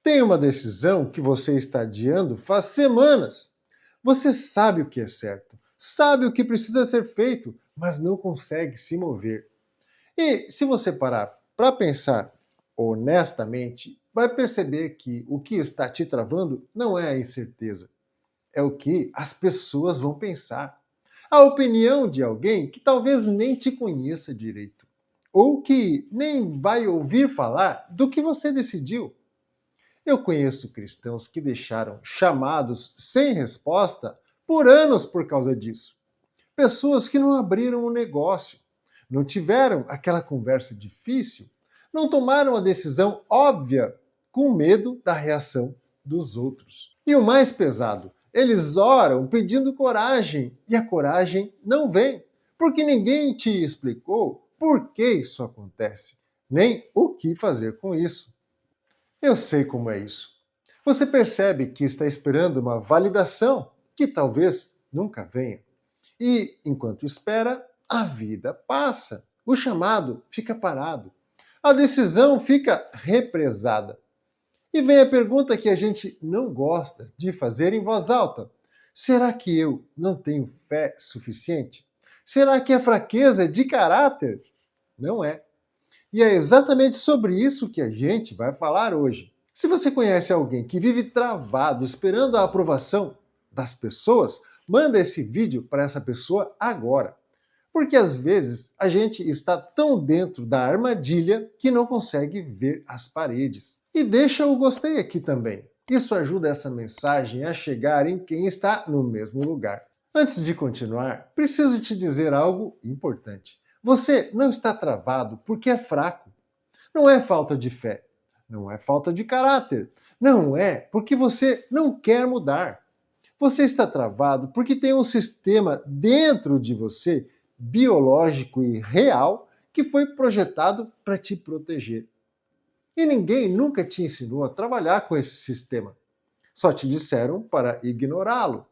Tem uma decisão que você está adiando faz semanas. Você sabe o que é certo, sabe o que precisa ser feito, mas não consegue se mover. E se você parar para pensar honestamente, vai perceber que o que está te travando não é a incerteza, é o que as pessoas vão pensar. A opinião de alguém que talvez nem te conheça direito, ou que nem vai ouvir falar do que você decidiu. Eu conheço cristãos que deixaram chamados sem resposta por anos por causa disso. Pessoas que não abriram um negócio, não tiveram aquela conversa difícil, não tomaram a decisão óbvia com medo da reação dos outros. E o mais pesado, eles oram pedindo coragem e a coragem não vem, porque ninguém te explicou por que isso acontece, nem o que fazer com isso. Eu sei como é isso. Você percebe que está esperando uma validação que talvez nunca venha. E, enquanto espera, a vida passa. O chamado fica parado. A decisão fica represada. E vem a pergunta que a gente não gosta de fazer em voz alta: será que eu não tenho fé suficiente? Será que é fraqueza de caráter? Não é. E é exatamente sobre isso que a gente vai falar hoje. Se você conhece alguém que vive travado esperando a aprovação das pessoas, manda esse vídeo para essa pessoa agora. Porque às vezes a gente está tão dentro da armadilha que não consegue ver as paredes. E deixa o gostei aqui também. Isso ajuda essa mensagem a chegar em quem está no mesmo lugar. Antes de continuar, preciso te dizer algo importante. Você não está travado porque é fraco. Não é falta de fé. Não é falta de caráter. Não é porque você não quer mudar. Você está travado porque tem um sistema dentro de você, biológico e real, que foi projetado para te proteger. E ninguém nunca te ensinou a trabalhar com esse sistema. Só te disseram para ignorá-lo.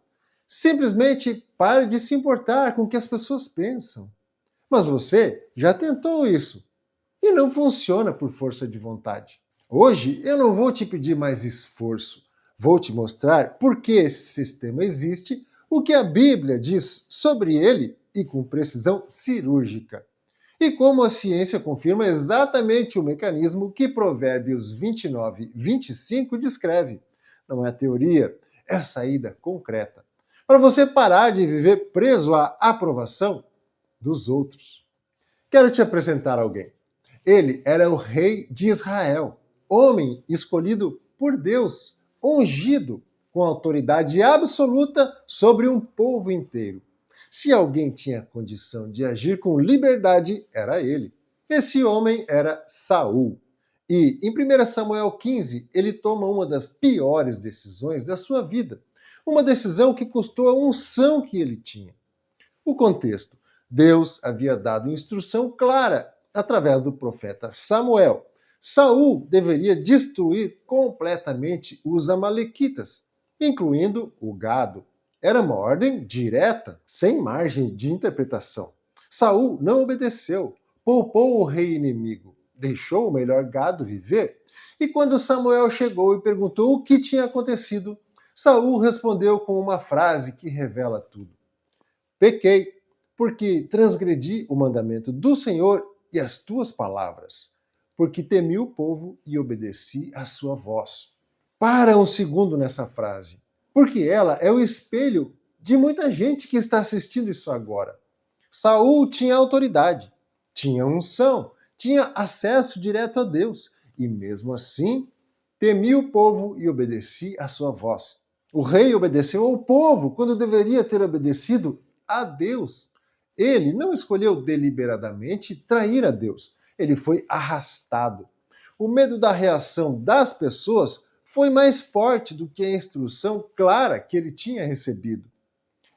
Simplesmente pare de se importar com o que as pessoas pensam. Mas você já tentou isso e não funciona por força de vontade. Hoje eu não vou te pedir mais esforço. Vou te mostrar por que esse sistema existe, o que a Bíblia diz sobre ele e com precisão cirúrgica. E como a ciência confirma exatamente o mecanismo que Provérbios 29, 25 descreve. Não é teoria, é saída concreta. Para você parar de viver preso à aprovação dos outros. Quero te apresentar alguém. Ele era o rei de Israel, homem escolhido por Deus, ungido com autoridade absoluta sobre um povo inteiro. Se alguém tinha condição de agir com liberdade, era ele. Esse homem era Saul. E em 1 Samuel 15, ele toma uma das piores decisões da sua vida. Uma decisão que custou a unção que ele tinha. O contexto: Deus havia dado instrução clara através do profeta Samuel. Saul deveria destruir completamente os amalequitas, incluindo o gado. Era uma ordem direta, sem margem de interpretação. Saul não obedeceu, poupou o rei inimigo, deixou o melhor gado viver. E quando Samuel chegou e perguntou o que tinha acontecido, Saul respondeu com uma frase que revela tudo: pequei, porque transgredi o mandamento do Senhor e as tuas palavras, porque temi o povo e obedeci a sua voz. Para um segundo nessa frase, porque ela é o espelho de muita gente que está assistindo isso agora. Saul tinha autoridade, tinha unção, tinha acesso direto a Deus, e mesmo assim, temi o povo e obedeci a sua voz. O rei obedeceu ao povo quando deveria ter obedecido a Deus. Ele não escolheu deliberadamente trair a Deus. Ele foi arrastado. O medo da reação das pessoas foi mais forte do que a instrução clara que ele tinha recebido.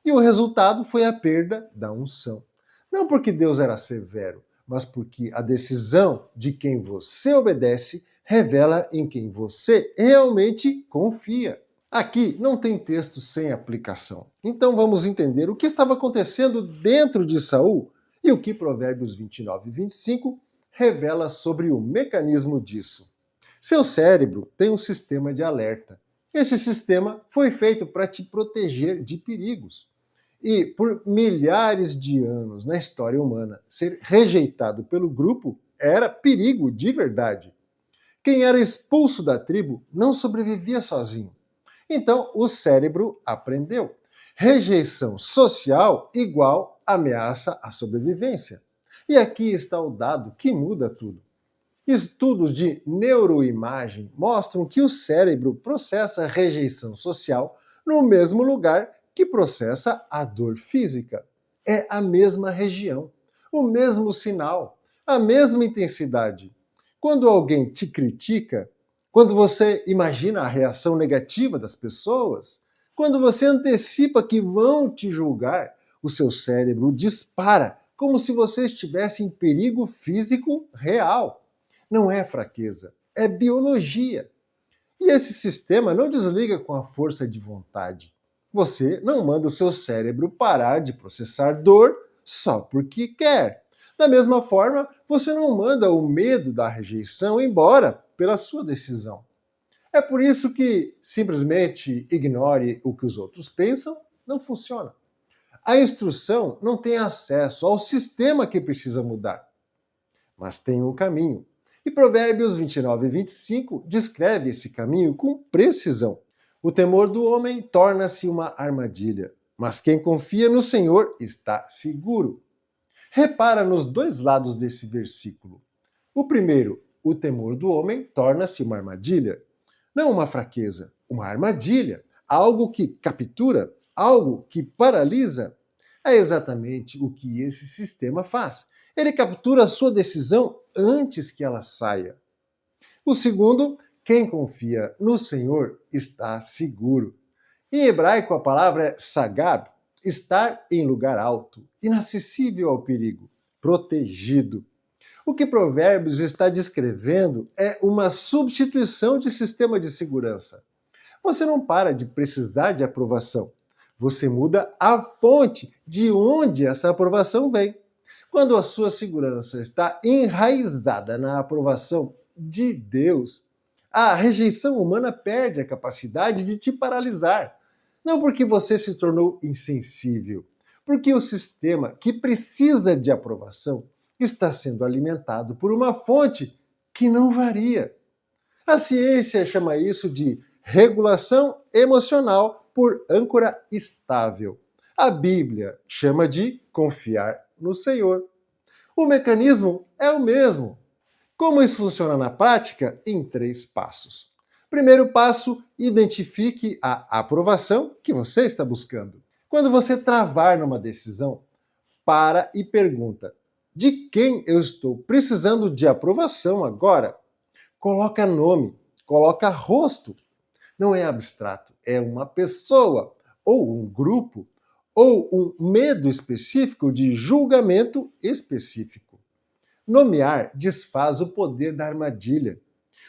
E o resultado foi a perda da unção. Não porque Deus era severo, mas porque a decisão de quem você obedece revela em quem você realmente confia. Aqui não tem texto sem aplicação. Então vamos entender o que estava acontecendo dentro de Saul e o que Provérbios 29 e 25 revela sobre o mecanismo disso. Seu cérebro tem um sistema de alerta. Esse sistema foi feito para te proteger de perigos. E por milhares de anos na história humana, ser rejeitado pelo grupo era perigo de verdade. Quem era expulso da tribo não sobrevivia sozinho. Então, o cérebro aprendeu. Rejeição social igual ameaça à sobrevivência. E aqui está o dado que muda tudo. Estudos de neuroimagem mostram que o cérebro processa rejeição social no mesmo lugar que processa a dor física. É a mesma região, o mesmo sinal, a mesma intensidade. Quando alguém te critica, quando você imagina a reação negativa das pessoas, quando você antecipa que vão te julgar, o seu cérebro dispara como se você estivesse em perigo físico real. Não é fraqueza, é biologia. E esse sistema não desliga com a força de vontade. Você não manda o seu cérebro parar de processar dor só porque quer. Da mesma forma, você não manda o medo da rejeição embora pela sua decisão. É por isso que simplesmente ignore o que os outros pensam não funciona. A instrução não tem acesso ao sistema que precisa mudar, mas tem um caminho. E Provérbios 29 e 25 descreve esse caminho com precisão. O temor do homem torna-se uma armadilha, mas quem confia no Senhor está seguro. Repara nos dois lados desse versículo. O primeiro, o temor do homem torna-se uma armadilha. Não uma fraqueza, uma armadilha. Algo que captura, algo que paralisa. É exatamente o que esse sistema faz. Ele captura a sua decisão antes que ela saia. O segundo, quem confia no Senhor está seguro. Em hebraico, a palavra é sagab, estar em lugar alto, inacessível ao perigo, protegido. O que Provérbios está descrevendo é uma substituição de sistema de segurança. Você não para de precisar de aprovação. Você muda a fonte de onde essa aprovação vem. Quando a sua segurança está enraizada na aprovação de Deus, a rejeição humana perde a capacidade de te paralisar. Não porque você se tornou insensível, porque o sistema que precisa de aprovação está sendo alimentado por uma fonte que não varia. A ciência chama isso de regulação emocional por âncora estável. A Bíblia chama de confiar no Senhor. O mecanismo é o mesmo. Como isso funciona na prática? Em 3 passos. Primeiro passo, identifique a aprovação que você está buscando. Quando você travar numa decisão, para e pergunta: de quem eu estou precisando de aprovação agora? Coloca nome, coloca rosto. Não é abstrato, é uma pessoa, ou um grupo, ou um medo específico de julgamento específico. Nomear desfaz o poder da armadilha.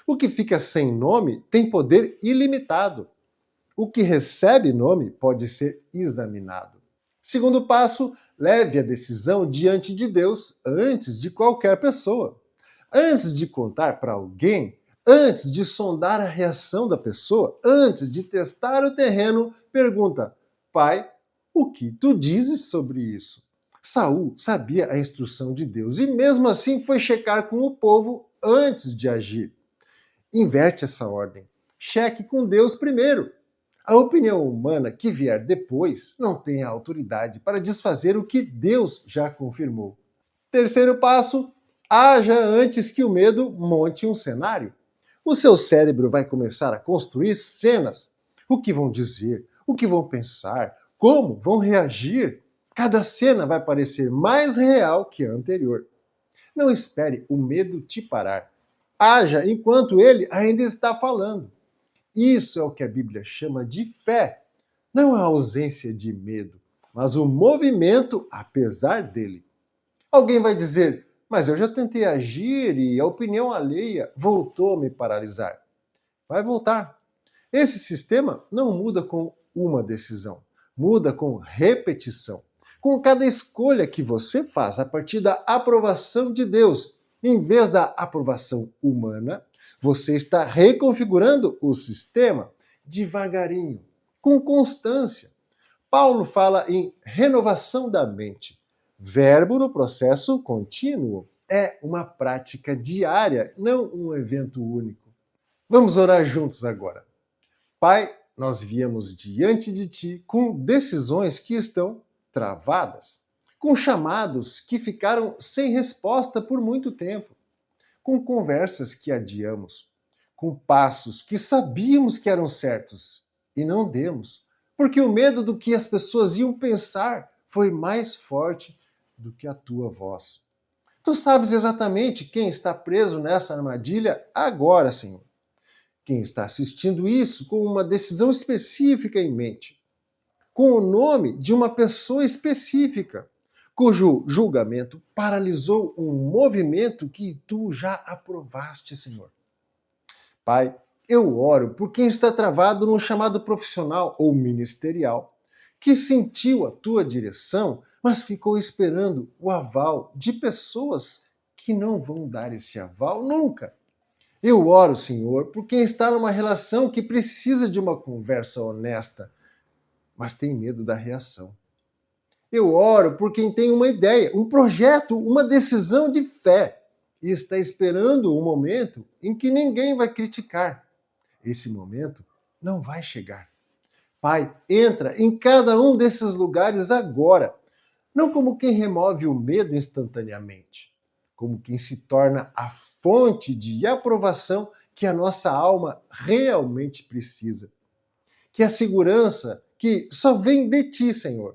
O que fica sem nome tem poder ilimitado. O que recebe nome pode ser examinado. Segundo passo, leve a decisão diante de Deus antes de qualquer pessoa. Antes de contar para alguém, antes de sondar a reação da pessoa, antes de testar o terreno, pergunta: Pai, o que tu dizes sobre isso? Saul sabia a instrução de Deus e mesmo assim foi checar com o povo antes de agir. Inverte essa ordem. Cheque com Deus primeiro. A opinião humana que vier depois não tem a autoridade para desfazer o que Deus já confirmou. Terceiro passo, haja antes que o medo monte um cenário. O seu cérebro vai começar a construir cenas. O que vão dizer, o que vão pensar, como vão reagir. Cada cena vai parecer mais real que a anterior. Não espere o medo te parar. Haja enquanto ele ainda está falando. Isso é o que a Bíblia chama de fé. Não a ausência de medo, mas o movimento apesar dele. Alguém vai dizer: mas eu já tentei agir e a opinião alheia voltou a me paralisar. Vai voltar. Esse sistema não muda com uma decisão, muda com repetição. Com cada escolha que você faz a partir da aprovação de Deus, em vez da aprovação humana, Você está reconfigurando o sistema devagarinho, com constância. Paulo fala em renovação da mente. Verbo no processo contínuo. É uma prática diária, não um evento único. Vamos orar juntos agora. Pai, nós viemos diante de Ti com decisões que estão travadas, com chamados que ficaram sem resposta por muito tempo, com conversas que adiamos, com passos que sabíamos que eram certos e não demos, porque o medo do que as pessoas iam pensar foi mais forte do que a Tua voz. Tu sabes exatamente quem está preso nessa armadilha agora, Senhor. Quem está assistindo isso com uma decisão específica em mente, com o nome de uma pessoa específica, cujo julgamento paralisou um movimento que tu já aprovaste, Senhor. Pai, eu oro por quem está travado num chamado profissional ou ministerial, que sentiu a tua direção, mas ficou esperando o aval de pessoas que não vão dar esse aval nunca. Eu oro, Senhor, por quem está numa relação que precisa de uma conversa honesta, mas tem medo da reação. Eu oro por quem tem uma ideia, um projeto, uma decisão de fé e está esperando um momento em que ninguém vai criticar. Esse momento não vai chegar. Pai, entra em cada um desses lugares agora, não como quem remove o medo instantaneamente, como quem se torna a fonte de aprovação que a nossa alma realmente precisa. Que a segurança que só vem de Ti, Senhor,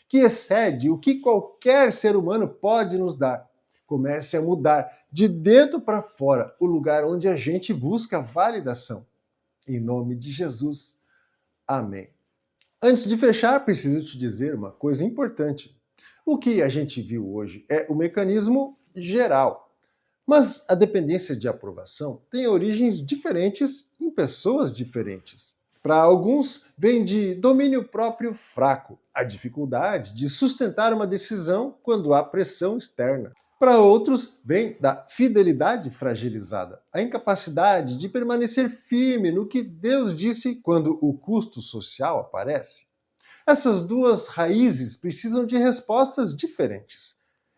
que excede o que qualquer ser humano pode nos dar, comece a mudar de dentro para fora o lugar onde a gente busca validação. Em nome de Jesus. Amém. Antes de fechar, preciso te dizer uma coisa importante. O que a gente viu hoje é o mecanismo geral, mas a dependência de aprovação tem origens diferentes em pessoas diferentes. Para alguns, vem de domínio próprio fraco, a dificuldade de sustentar uma decisão quando há pressão externa. Para outros, vem da fidelidade fragilizada, a incapacidade de permanecer firme no que Deus disse quando o custo social aparece. Essas duas raízes precisam de respostas diferentes.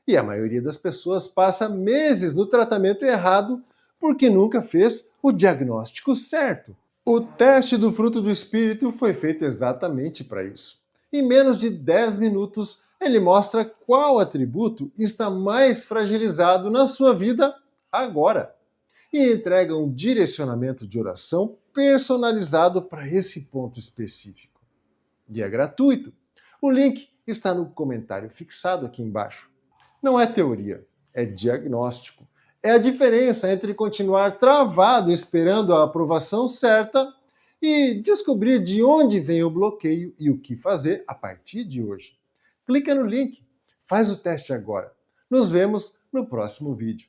E a maioria das pessoas passa meses no tratamento errado porque nunca fez o diagnóstico certo. O teste do fruto do Espírito foi feito exatamente para isso. Em menos de 10 minutos, ele mostra qual atributo está mais fragilizado na sua vida agora e entrega um direcionamento de oração personalizado para esse ponto específico. E é gratuito. O link está no comentário fixado aqui embaixo. Não é teoria, é diagnóstico. É a diferença entre continuar travado esperando a aprovação certa e descobrir de onde vem o bloqueio e o que fazer a partir de hoje. Clica no link, faz o teste agora. Nos vemos no próximo vídeo.